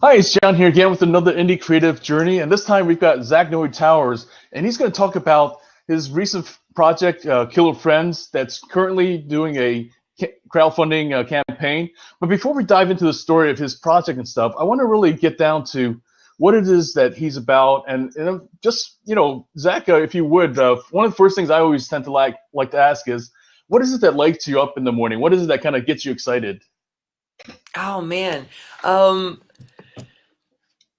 Hi, it's John here again with another indie creative journey, and this time we've got Zach Noe Towers, and he's going to talk about his recent project, Killer Friends, that's currently doing a crowdfunding campaign. But before we dive into the story of his project and stuff, I want to really get down to what it is that he's about, and just Zach, if you would, one of the first things I always tend to like to ask is, what is it that lights you up in the morning? What is it that kind of gets you excited? Oh man. Um,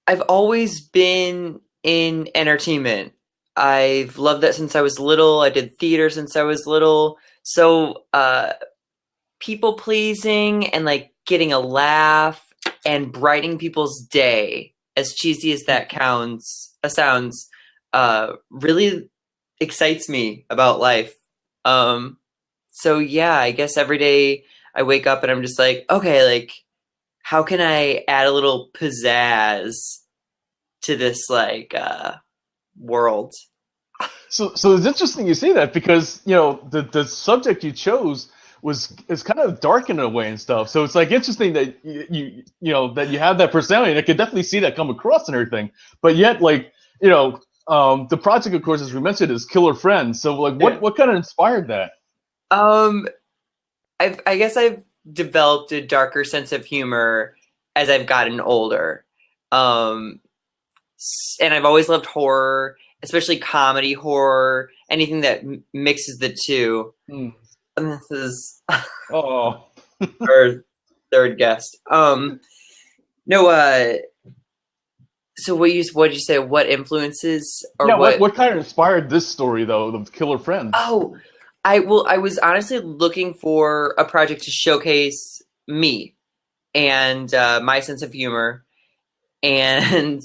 I've always been in entertainment. I've loved that since I was little. I did theater since I was little. So, people pleasing and like getting a laugh and brightening people's day, as cheesy as that sounds, really excites me about life. Um, so yeah, I guess every day I wake up and I'm just like, okay, like how can I add a little pizzazz to this world? So it's interesting you say that because the subject you chose was is kind of dark in a way and stuff. So it's like interesting that that you have that personality, and I could definitely see that come across and everything. But yet, the project, of course, as we mentioned, is Killer Friends. So like, Yeah. what kind of inspired that? Um, I guess I've developed a darker sense of humor as I've gotten older. Um, and I've always loved horror, especially comedy horror, anything that mixes the two. Hmm. And this is Oh, our third guest. No, so what did you say? What influences or yeah. What what? what kind of inspired this story though, the Killer Friends? Oh, I was honestly looking for a project to showcase me and my sense of humor. And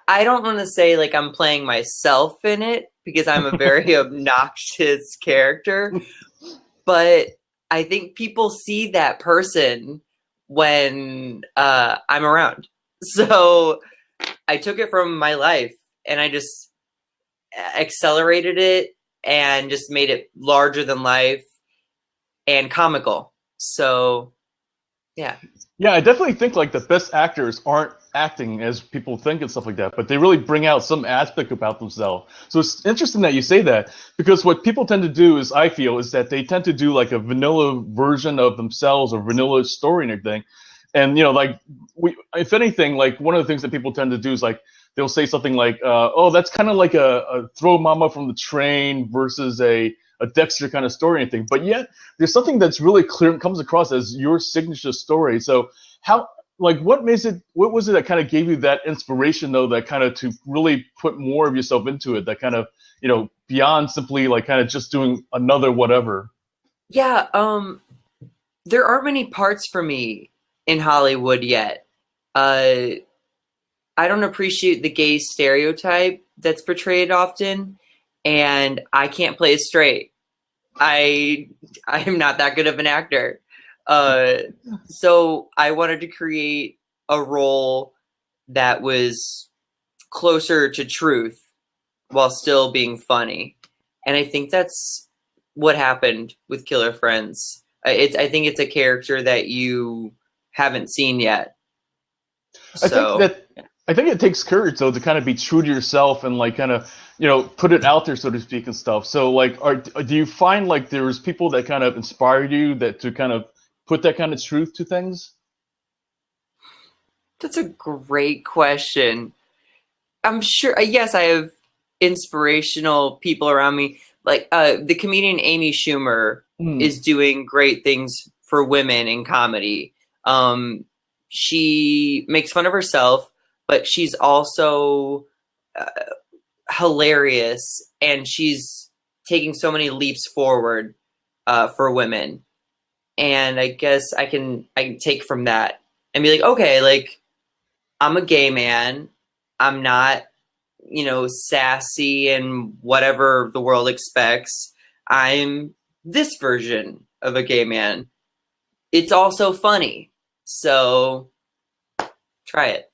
I don't want to say like I'm playing myself in it because I'm a very obnoxious character, but I think people see that person when I'm around. So I took it from my life and I just accelerated it and just made it larger than life and comical. So yeah. Yeah, I definitely think like the best actors aren't acting as people think and stuff like that, but they really bring out some aspect about themselves. So it's interesting that you say that because what people tend to do is I feel is that they tend to do like a vanilla version of themselves or vanilla story and everything. And like if anything, like one of the things that people tend to do is like they'll say something like, "Oh, that's kind of like a throw mama from the train versus a Dexter kind of story and thing." But yet there's something that's really clear comes across as your signature story. So how like what was it that kind of gave you that inspiration though that kind of to really put more of yourself into it that kind of beyond simply like kind of just doing another whatever. Yeah, there aren't many parts for me in Hollywood yet. Uh, I don't appreciate the gay stereotype that's portrayed often, and I can't play it straight. I I am not that good of an actor. Uh, so I wanted to create a role that was closer to truth while still being funny. And I think that's what happened with Killer Friends. I think it's a character that you haven't seen yet. I think So that I think it takes courage though to kind of be true to yourself and like kind of put it out there so to speak and stuff. So like, do you find like there's people that kind of inspired you that to kind of put that kind of truth to things? that's a great question. I'm sure, yes, I have inspirational people around me. Like the comedian Amy Schumer Hmm. is doing great things for women in comedy. Um, she makes fun of herself, but she's also uh, hilarious, and she's taking so many leaps forward for women. And I guess I can take from that and be like, okay, like I'm a gay man. I'm not, sassy and whatever the world expects. I'm this version of a gay man. It's also funny. So try it.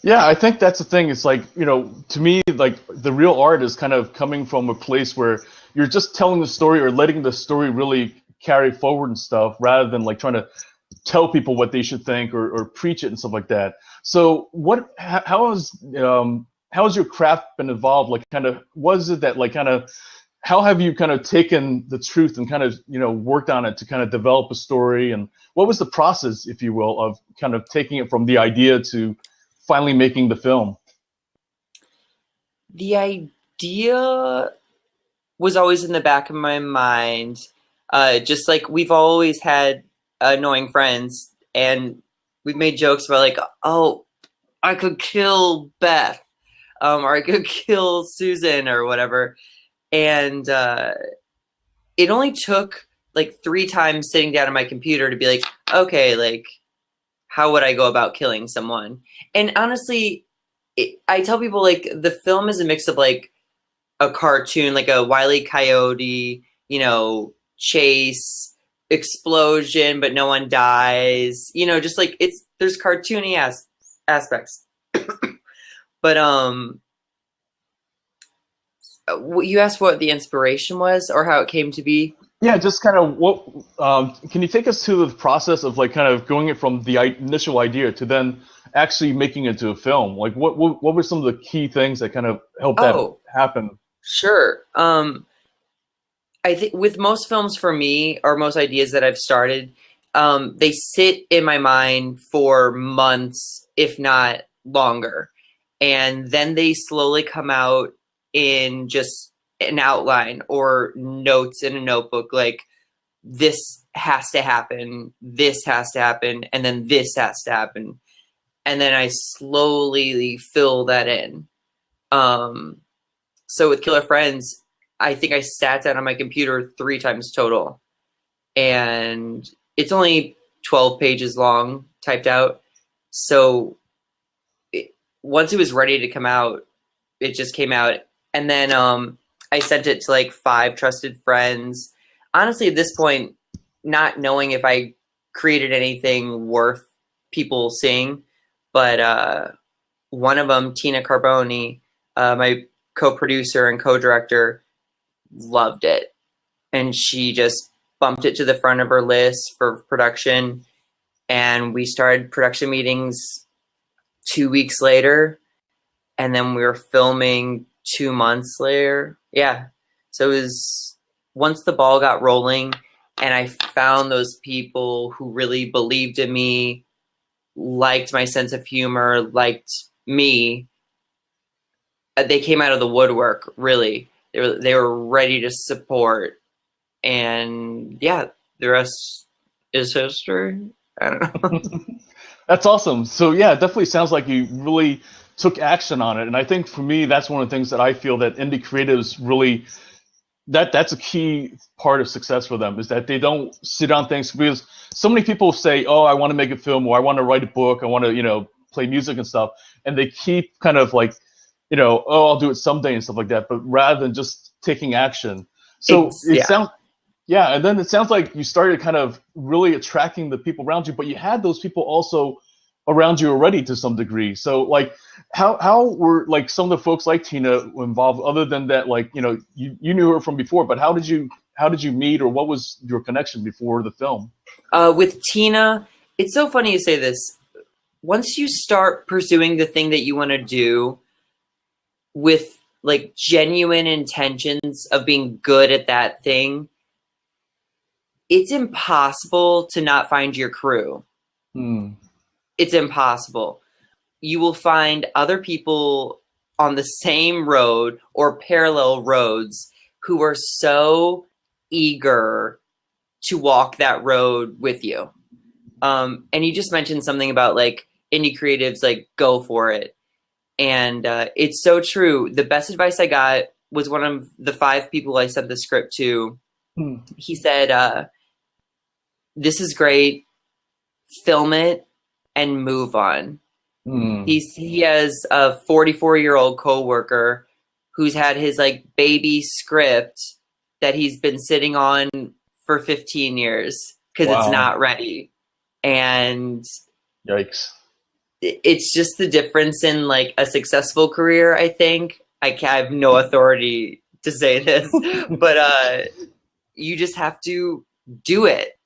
Yeah, I think that's the thing. It's like, to me, like the real art is kind of coming from a place where you're just telling the story or letting the story really carry forward and stuff rather than like trying to tell people what they should think or preach it and stuff like that. So how has your craft been involved? Like, kind of, what is it that like kind of how have you kind of taken the truth and kind of worked on it to kind of develop a story? And what was the process, if you will, of kind of taking it from the idea to finally making the film? The idea was always in the back of my mind. Just like we've always had annoying friends, and we've made jokes about like, oh, I could kill Beth, or I could kill Susan or whatever. And it only took like 3 times sitting down at my computer to be like, okay, like, how would I go about killing someone? And honestly, I tell people like the film is a mix of like a cartoon, like a Wile E. Coyote, chase, explosion, but no one dies. Just like there's cartoony aspects. But you asked what the inspiration was or how it came to be? Yeah, just kind of what can you take us to the process of like kind of going it from the initial idea to then actually making it to a film? Like what were some of the key things that kind of helped that Oh, happen? sure. I think with most films for me, or most ideas that I've started, they sit in my mind for months, if not longer. And then they slowly come out in just an outline or notes in a notebook, like this has to happen, this has to happen, and then this has to happen. And then I slowly fill that in. So with Killer Friends, I think I sat down on my computer 3 times total. And it's only 12 pages long, typed out. So once it was ready to come out, it just came out. And then I sent it to like 5 trusted friends. Honestly, at this point, not knowing if I created anything worth people seeing, but one of them, Tina Carboni, my co-producer and co-director, loved it. And she just bumped it to the front of her list for production. And we started production meetings 2 weeks later. And then we were filming 2 months later. Yeah. So it was once the ball got rolling and I found those people who really believed in me, liked my sense of humor, liked me, they came out of the woodwork, really. They were ready to support. And yeah, the rest is history. I don't know. That's awesome. So yeah, it definitely sounds like you really took action on it. And I think for me, that's one of the things that I feel that indie creatives really that's a key part of success for them is that they don't sit on things because so many people say, "Oh, I want to make a film or I want to write a book, I want to, play music and stuff." And they keep kind of like, "Oh, I'll do it someday" and stuff like that, but rather than just taking action. So it Yeah. sounds yeah, and then it sounds like you started kind of really attracting the people around you, but you had those people also around you already to some degree. So like how were like some of the folks like Tina involved other than that, like, you knew her from before, but how did you meet or what was your connection before the film? With Tina, it's so funny you say this. Once you start pursuing the thing that you want to do with like genuine intentions of being good at that thing, it's impossible to not find your crew. Hmm. It's impossible. You will find other people on the same road or parallel roads who are so eager to walk that road with you. And you just mentioned something about like indie creatives, like go for it. And it's so true. The best advice I got was one of the 5 people I sent the script to. Hmm. He said, this is great, film it and move on. Hmm. He has a 44-year-old coworker who's had his like baby script that he's been sitting on for 15 years because it's Wow. not ready. And Yikes. it's just the difference in like a successful career, I think. I have no authority to say this, but you just have to do it.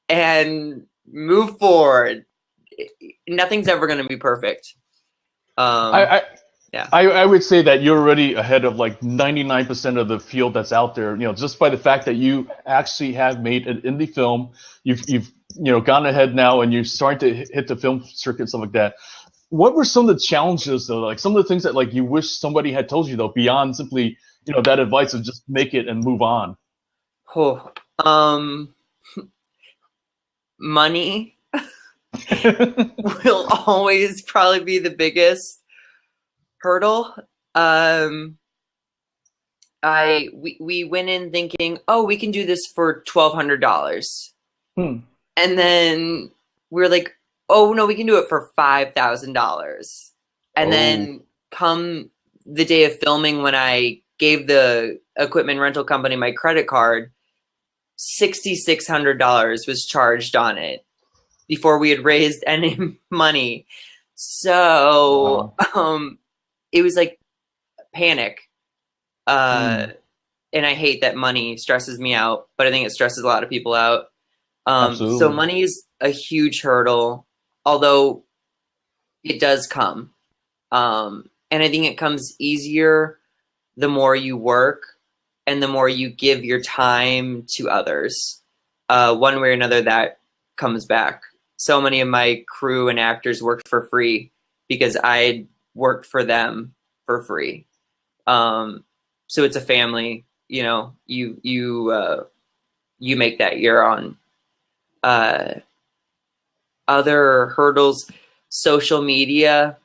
And move forward. Nothing's ever going to be perfect. I, I Yeah. I would say that you're already ahead of like 99% of the field that's out there. You know, just by the fact that you actually have made an indie film, you've gone ahead now and you're starting to hit the film circuit and stuff like that. What were some of the challenges though? Like some of the things that like you wish somebody had told you though, beyond simply that advice of just make it and move on. Oh, money will always probably be the biggest hurdle. We went in thinking, oh, we can do this for $1,200, Hmm. and then we are like, oh no, we can do it for $5,000. And Oh. then come the day of filming, when I gave the equipment rental company my credit card, $6,600 was charged on it before we had raised any money. So Wow. it was like panic. Hmm. And I hate that money stresses me out, but I think it stresses a lot of people out. So Absolutely. money is a huge hurdle, although it does come. And I think it comes easier the more you work and the more you give your time to others. One way or another, that comes back. So many of my crew and actors worked for free because I worked for them for free. So it's a family. You make that your own. Uh, Other hurdles, social media.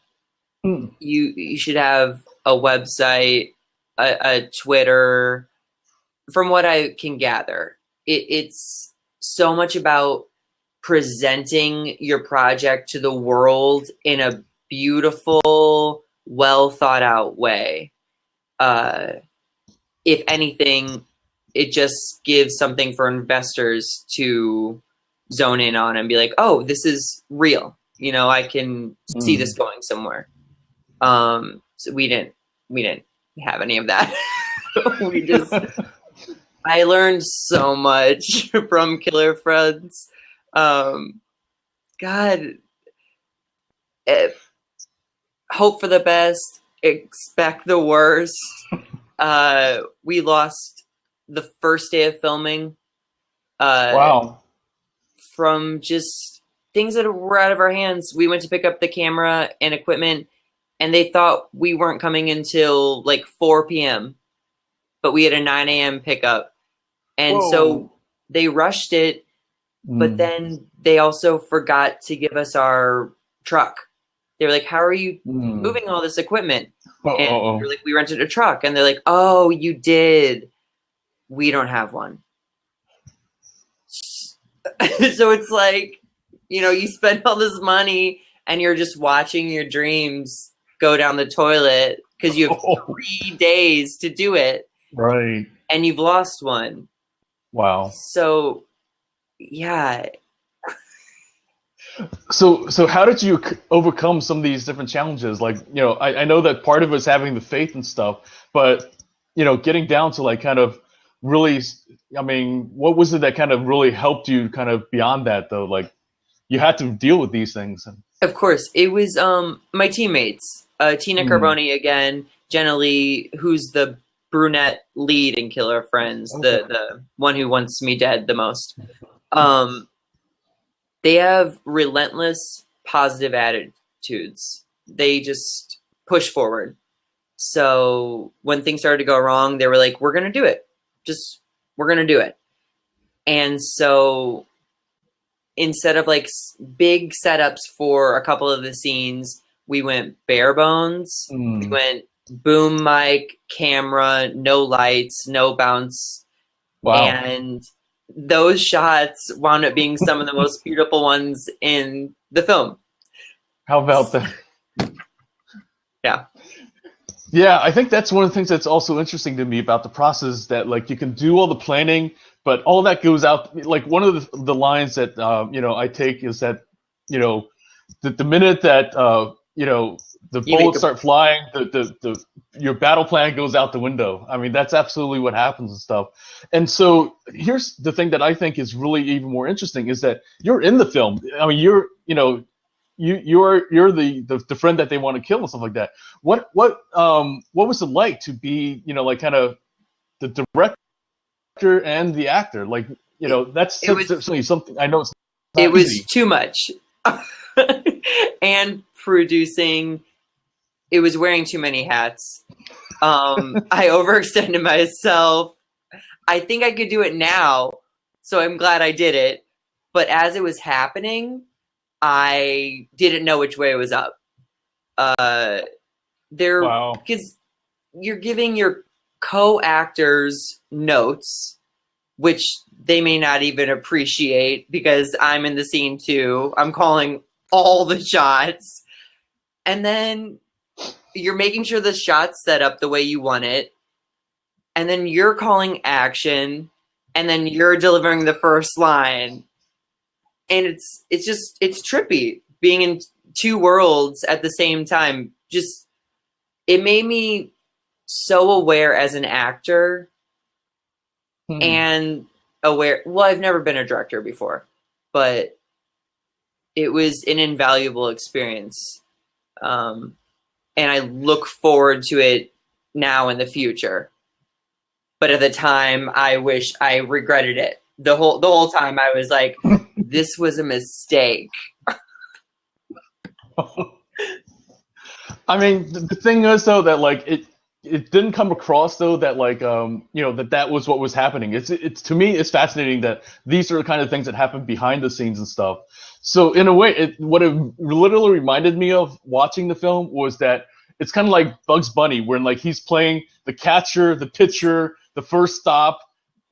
Hmm. You should have a website, a Twitter. From what I can gather, it's so much about presenting your project to the world in a beautiful, well thought out way. Uh, if anything, it just gives something for investors to zone in on and be like, oh, this is real. I can see Hmm. this going somewhere. So we didn't have any of that. we just I learned so much from Killer Friends. Um, God, eh, hope for the best, expect the worst. We lost the first day of filming uh, Wow. from just things that were out of our hands. We went to pick up the camera and equipment, and they thought we weren't coming until like 4 p.m., but we had a 9 a.m. pickup. And Whoa. so they rushed it, but Hmm. then they also forgot to give us our truck. They were like, how are you Hmm. moving all this equipment? And we were Oh. like, we rented a truck. And they're like, oh, you did. We don't have one. So it's like, you spend all this money and you're just watching your dreams go down the toilet because you have Oh. 3 days to do it Right. and you've lost one. Wow. So, yeah. So how did you overcome some of these different challenges? Like, I know that part of it is having the faith and stuff, but getting down to like kind of really, I mean, what was it that kind of really helped you kind of beyond that though? Like, you had to deal with these things. Of course, it was my teammates, Tina Hmm. Carboni again, Jenna Lee, who's the brunette lead in Killer Friends, Okay. the one who wants me dead the most. Um, they have relentless positive attitudes. They just push forward. So when things started to go wrong, they were like, "We're gonna do it. Just we're gonna do it." And so instead of like big setups for a couple of the scenes, we went bare bones. We Hmm. went boom mic, camera, no lights, no bounce. Wow. And those shots wound up being some of the most beautiful ones in the film. How about that? Yeah. Yeah, I think that's one of the things that's also interesting to me about the process that like you can do all the planning, but all that goes out. Like one of the lines that I take is that you know the minute that the You make bullets start flying, your battle plan goes out the window. I mean, that's absolutely what happens and stuff. And so here's the thing that I think is really even more interesting is that you're in the film. I mean, you're the friend that they want to kill and stuff like that. What was it like to be, like kind of the director and the actor? Like, that's it was certainly something I know it's it not was easy. too much. And producing, it was wearing too many hats. I overextended myself. I think I could do it now, so I'm glad I did it. But as it was happening, I didn't know which way it was up. Wow. Because you're giving your co-actors notes, which they may not even appreciate because I'm in the scene too. I'm calling all the shots. And then you're making sure the shot's set up the way you want it. And then you're calling action. And then you're delivering the first line. And it's trippy being in two worlds at the same time. Just, it made me so aware as an actor and aware. Well, I've never been a director before, but it was an invaluable experience. And I look forward to it now in the future. But at the time, I wish I regretted it. The whole time I was like, this was a mistake. I mean, the thing is though that like it didn't come across though that like that was what was happening. It's to me it's fascinating that these are the kind of things that happen behind the scenes and stuff. So in a way, what it literally reminded me of watching the film was that it's kind of like Bugs Bunny, where like he's playing the catcher, the pitcher, the first stop,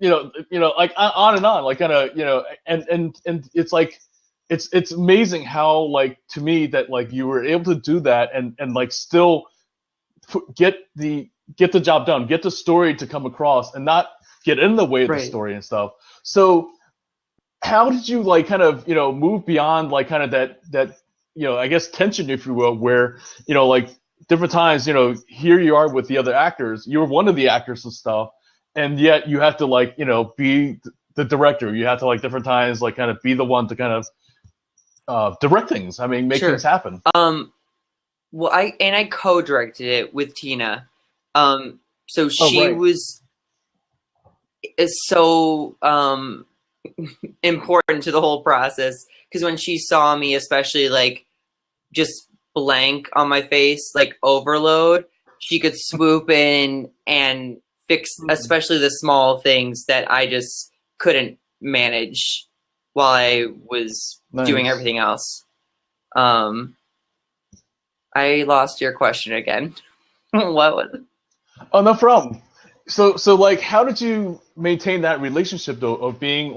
like on and on, like kind of, and it's like it's amazing how like to me that like you were able to do that and like still get the job done, get the story to come across, and not get in the way of the Right. story and stuff. So how did you like kind of move beyond like kind of that I guess tension, if you will, where like different times here you are with the other actors, you're one of the actors and stuff, and yet you have to like be the director, you have to like different times like kind of be the one to kind of direct things, I mean make Sure. things happen. Well, I co-directed it with Tina. So Oh she right. was is so important to the whole process because when she saw me, especially like just blank on my face, like overload, she could swoop in and fix, especially the small things that I just couldn't manage while I was doing Nice. everything else. I lost your question again. What was it? Oh, no problem. So like, how did you maintain that relationship though of being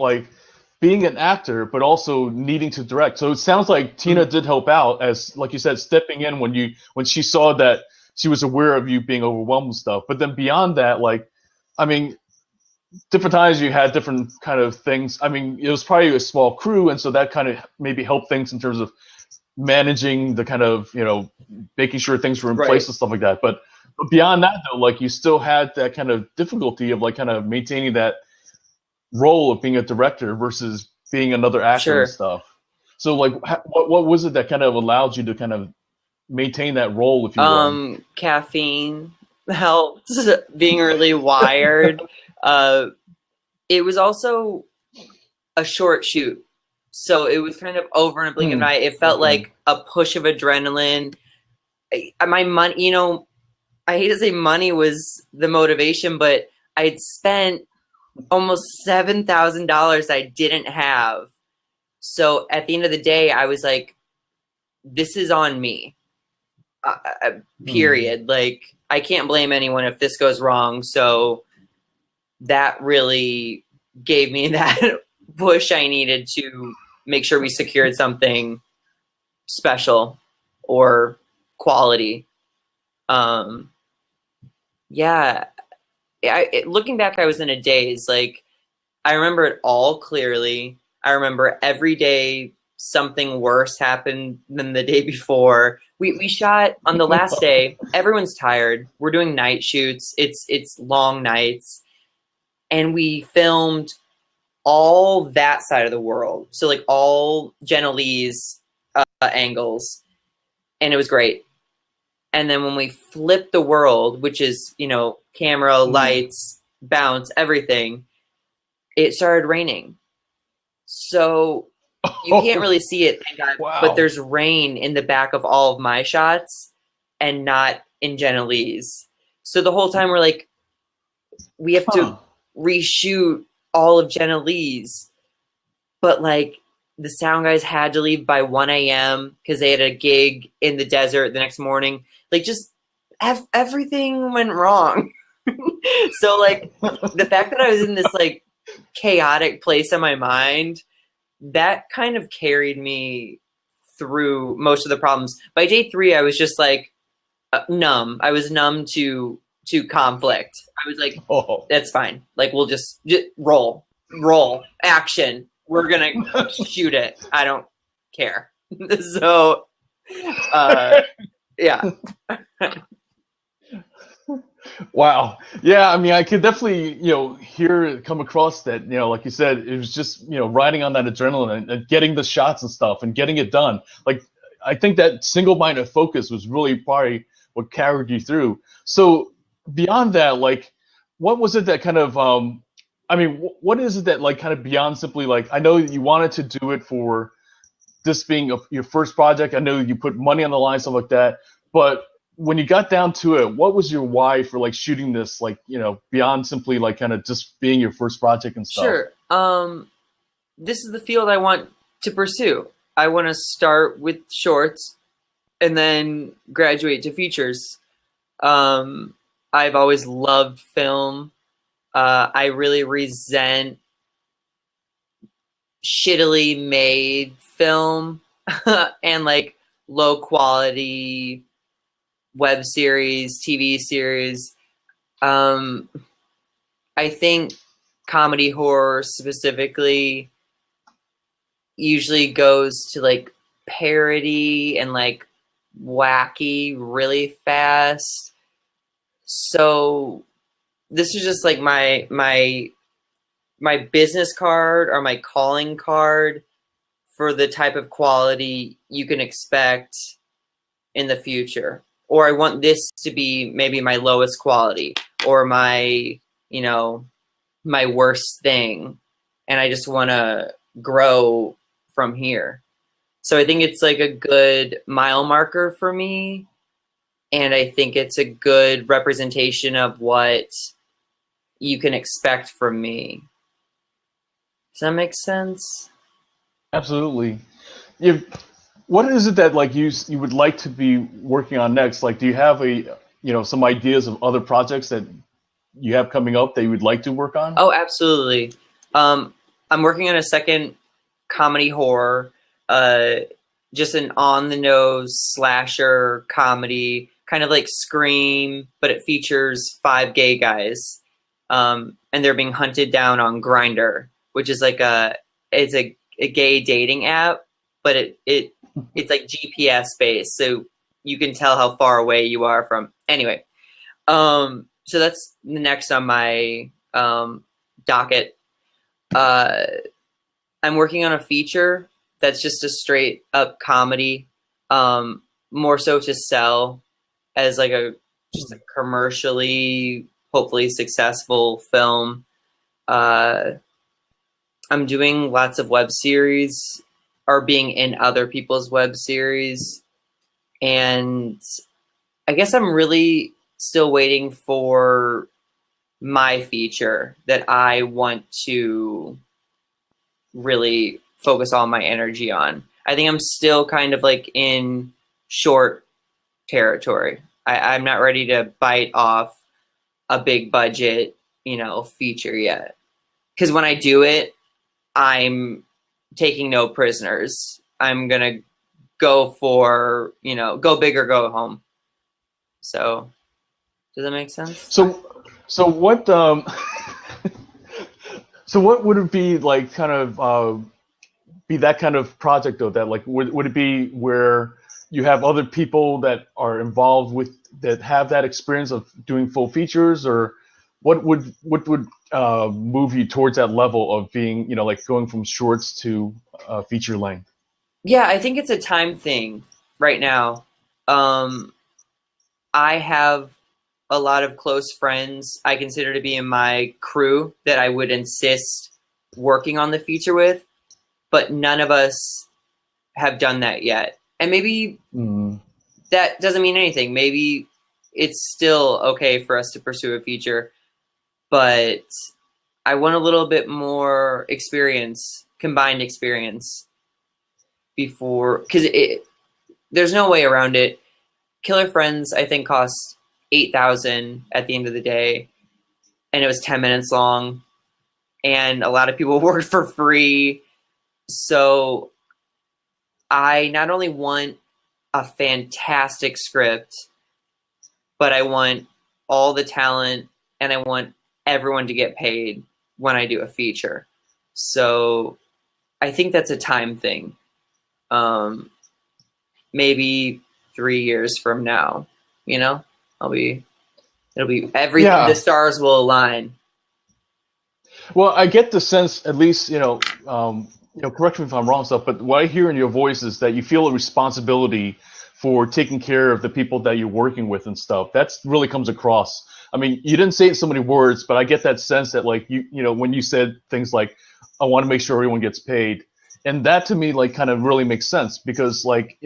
an actor, but also needing to direct? So it sounds like Tina did help out as, like you said, stepping in when she saw that she was aware of you being overwhelmed with stuff. But then beyond that, like, I mean, different times you had different kind of things. I mean, it was probably a small crew, and so that kind of maybe helped things in terms of managing the kind of making sure things were in place Right. and stuff like that. But beyond that though, like you still had that kind of difficulty of like kind of maintaining that role of being a director versus being another actor and Sure. stuff. So like what was it that kind of allowed you to kind of maintain that role, if you will? Caffeine helped. Being really wired. Uh, it was also a short shoot, so it was kind of over in a blink of an eye. It felt Okay. like a push of adrenaline. My money, I hate to say money was the motivation, but I'd spent almost $7,000 I didn't have. So at the end of the day, I was like, this is on me. Period. Like, I can't blame anyone if this goes wrong. So that really gave me that push I needed to make sure we secured something special or quality. Um, yeah, looking back, I was in a daze. Like, I remember it all clearly. I remember every day something worse happened than the day before. We shot on the last day. Everyone's tired. We're doing night shoots. It's long nights, and we filmed all that side of the world. So like all Jenna Lee's angles, and it was great. And then when we flipped the world, which is, you know, camera, lights, bounce, everything, it started raining. So you can't really see it, thank God, Wow. but there's rain in the back of all of my shots and not in Jenna Lee's. So the whole time we're like, we have to reshoot all of Jenna Lee's. But like the sound guys had to leave by 1 a.m. because they had a gig in the desert the next morning. Like just everything went wrong. So like the fact that I was in this like chaotic place in my mind, that kind of carried me through most of the problems. By day 3, I was just like numb. I was numb to conflict. I was like, that's fine. Like we'll just roll, action. We're gonna shoot it. I don't care. So, yeah. Wow. Yeah, I mean, I could definitely, come across that, like you said, it was just, riding on that adrenaline and getting the shots and stuff and getting it done. Like, I think that single-minded focus was really probably what carried you through. So beyond that, like, what was it that kind of, what is it that, like, kind of beyond simply, like, I know you wanted to do it for this being your first project. I know you put money on the line, stuff like that. But when you got down to it, what was your why for like shooting this, like, beyond simply like kind of just being your first project and stuff? Sure. This is the field I want to pursue. I want to start with shorts and then graduate to features. I've always loved film. I really resent shittily made film and like low quality web series, TV series. I think comedy horror specifically usually goes to like parody and like wacky really fast. So this is just like my business card or my calling card for the type of quality you can expect in the future. Or I want this to be maybe my lowest quality or my, my worst thing. And I just want to grow from here. So I think it's like a good mile marker for me. And I think it's a good representation of what you can expect from me. Does that make sense? Absolutely. What is it that like you would like to be working on next? Like, do you have some ideas of other projects that you have coming up that you would like to work on? Oh, absolutely. I'm working on a second comedy horror, just an on the nose slasher comedy, kind of like Scream, but it features 5 gay guys, and they're being hunted down on Grindr, which is like it's a gay dating app, but it's like GPS based, so you can tell how far away you are from. Anyway, so that's the next on my docket. I'm working on a feature that's just a straight up comedy, more so to sell as like just a commercially hopefully successful film. I'm doing lots of web series or being in other people's web series. And I guess I'm really still waiting for my feature that I want to really focus all my energy on. I think I'm still kind of like in short territory. I'm not ready to bite off a big budget, feature yet. Because when I do it, I'm taking no prisoners. I'm going to go for, go big or go home. So, does that make sense? So what, so what would it be like kind of, be that kind of project though? That like would it be where you have other people that are involved with that have that experience of doing full features, or what would move you towards that level of being, like going from shorts to feature length? Yeah, I think it's a time thing right now. Um, I have a lot of close friends I consider to be in my crew that I would insist working on the feature with, but none of us have done that yet. And maybe Mm. that doesn't mean anything. Maybe it's still okay for us to pursue a feature, but I want a little bit more experience, combined experience before, because there's no way around it. Killer Friends, I think, cost 8,000 at the end of the day, and it was 10 minutes long, and a lot of people worked for free. So I not only want a fantastic script, but I want all the talent and I want everyone to get paid when I do a feature. So I think that's a time thing. Um, Maybe 3 years from now, you know, it'll be everything, the Yeah. stars will align. Well, I get the sense, at least, correct me if I'm wrong, stuff, but what I hear in your voice is that you feel a responsibility for taking care of the people that you're working with and stuff. That's really comes across. I mean, you didn't say it in so many words, but I get that sense that, like, when you said things like, I want to make sure everyone gets paid. And that to me, like, kind of really makes sense because, like,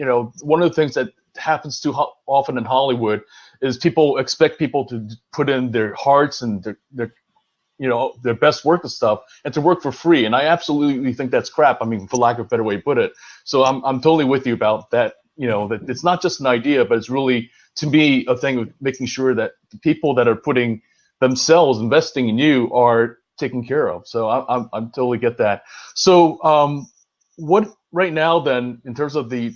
one of the things that happens too often in Hollywood is people expect people to put in their hearts and their best work and stuff, and to work for free. And I absolutely think that's crap. I mean, for lack of a better way to put it. So I'm totally with you about that. That it's not just an idea, but it's really, to me, a thing of making sure that the people that are putting themselves investing in you are taken care of. So I'm totally get that. So what right now then, in terms of the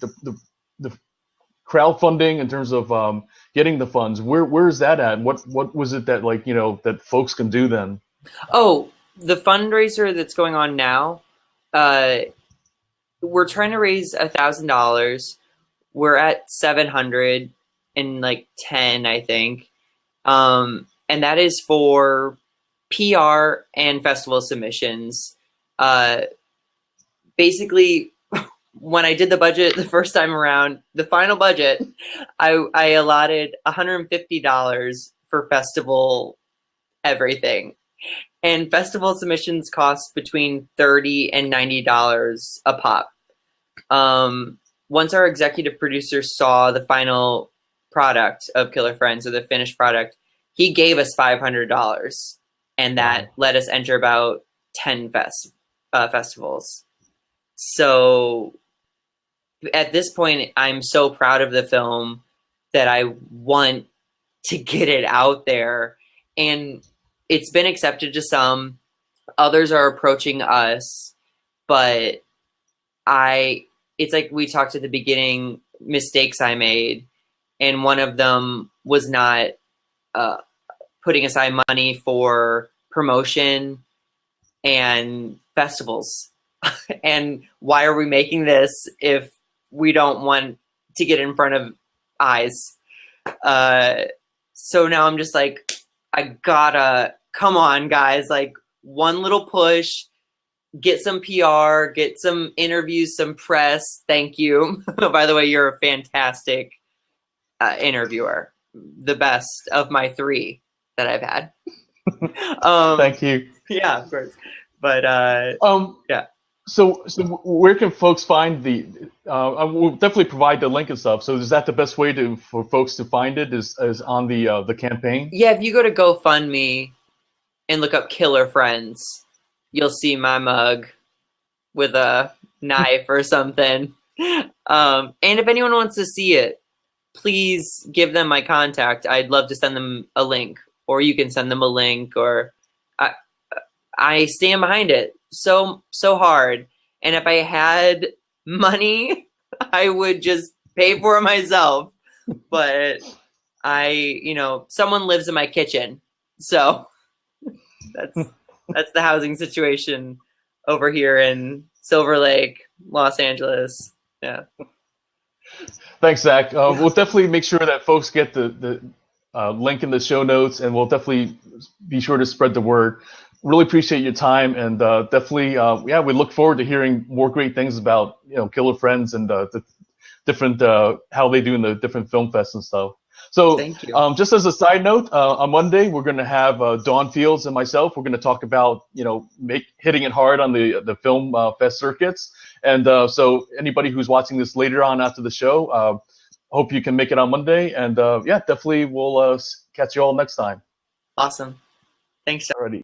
crowdfunding, in terms of getting the funds, where is that at? What was it that, like, that folks can do then? Oh, the fundraiser that's going on now, uh, we're trying to raise $1,000. We're at 700 and like 10, I think. And that is for PR and festival submissions. Uh, Basically, when I did the budget the first time around, the final budget, I allotted $150 for festival everything. And festival submissions cost between $30 and $90 a pop. Once our executive producer saw the final product of Killer Friends, or the finished product, he gave us $500, and that Wow. let us enter about 10 festivals. So at this point, I'm so proud of the film that I want to get it out there. And it's been accepted to some, others are approaching us, but it's like we talked at the beginning, mistakes I made. And one of them was not uh, putting aside money for promotion and festivals. And why are we making this if we don't want to get in front of eyes? Uh, so now I'm just like, I gotta, come on, guys, like one little push, get some PR, get some interviews, some press. Thank you. By the way, you're a fantastic interviewer, the best of my three that I've had. Thank you. Yeah, of course. But Um, yeah. so where can folks find the? I will definitely provide the link and stuff. So is that the best way for folks to find it? Is on the campaign? Yeah, if you go to GoFundMe and look up Killer Friends, you'll see my mug with a knife or something. And if anyone wants to see it, please give them my contact. I'd love to send them a link, or you can send them a link, or I stand behind it so hard. And if I had money, I would just pay for it myself. But someone lives in my kitchen, so that's the housing situation over here in Silver Lake. Los Angeles. Yeah. Thanks, Zach. Yeah. We'll definitely make sure that folks get the link in the show notes, and we'll definitely be sure to spread the word. Really appreciate your time, and definitely, yeah, we look forward to hearing more great things about Killer Friends and the different how they do in the different film fests and stuff. So, Thank you. just as a side note, on Monday we're going to have Dawn Fields and myself. We're going to talk about hitting it hard on the film fest circuits. And so anybody who's watching this later on after the show, hope you can make it on Monday. And yeah, definitely we'll catch you all next time. Awesome. Thanks. Alrighty.